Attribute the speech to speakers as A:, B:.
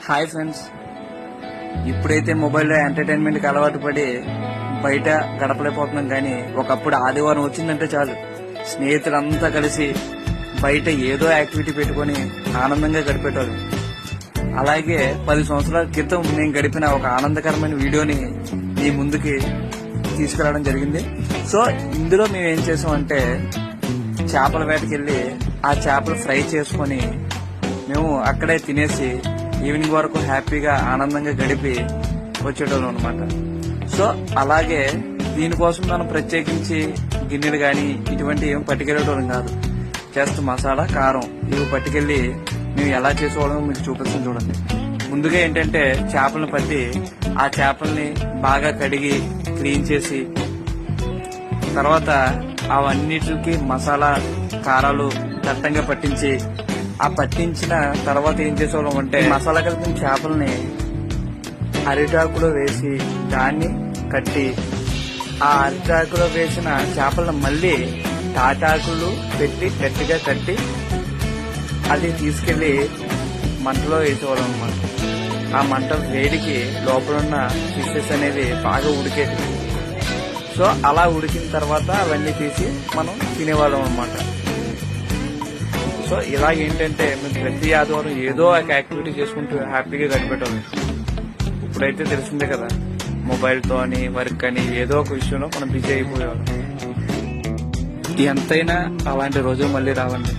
A: Hi friends, ఇప్పుడైతే మొబైల్లో ఎంటర్టైన్మెంట్కి అలవాటు పడి బయట గడపలేకపోతున్నాం. కానీ ఒకప్పుడు ఆదివారం వచ్చిందంటే చాలు స్నేహితులంతా కలిసి బయట ఏదో యాక్టివిటీ పెట్టుకొని ఆనందంగా గడిపేటోళ్ళు. అలాగే 10 సంవత్సరాల క్రితం నేను గడిపిన ఒక ఆనందకరమైన వీడియోని మీ ముందుకి తీసుకురావడం జరిగింది. సో ఇందులో మేము ఏం చేసామంటే చేపల వేటకి వెళ్ళి ఆ చేపలు ఫ్రై చేసుకొని మేము అక్కడే తినేసి ఈవినింగ్ వరకు హ్యాపీగా ఆనందంగా గడిపి వచ్చేటోళ్ళం అనమాట. సో అలాగే దీనికోసం మనం ప్రత్యేకించి గిన్నెలు కానీ ఇటువంటి ఏం పట్టుకెళ్ళేటోళ్ళం కాదు. జస్ట్ మసాలా, కారం ఇవి పట్టుకెళ్ళి మేము ఎలా చేసుకోవడం మీకు చూపిస్తాం చూడండి. ముందుగా ఏంటంటే చేపలను పట్టి ఆ చేపల్ని బాగా కడిగి క్లీన్ చేసి తర్వాత అవన్నిటికి మసాలా కారాలు దట్టంగా పట్టించి ఆ పట్టించిన తర్వాత ఏం చేసేవాళ్ళం అంటే మసాలా కలిపిన చేపల్ని అరిటాకులో వేసి దాన్ని కట్టి ఆ అరిటాకులో వేసిన చేపలను మళ్ళీ తాటాకులు పెట్టి గట్టిగా కట్టి అది తీసుకెళ్లి మంటలో వేసేవాళ్ళం అన్నమాట. ఆ మంట వేడికి లోపల ఉన్న ఫిషెస్ అనేవి బాగా ఉడికేది. సో అలా ఉడికిన తర్వాత అవన్నీ తీసి మనం తినేవాళ్ళం అన్నమాట. సో ఇలా ఏంటంటే మేము ప్రతి ఆదివారం ఏదో ఒక యాక్టివిటీ చేసుకుంటూ హ్యాపీగా గడిపేటోళ్ళం. ఇప్పుడైతే తెలిసిందే కదా, మొబైల్తో అని వర్క్ అని ఏదో ఒక విషయంలో మనం బిజీ అయిపోయేవాళ్ళం. ఎంతైనా అలాంటి రోజు మళ్ళీ రావండి.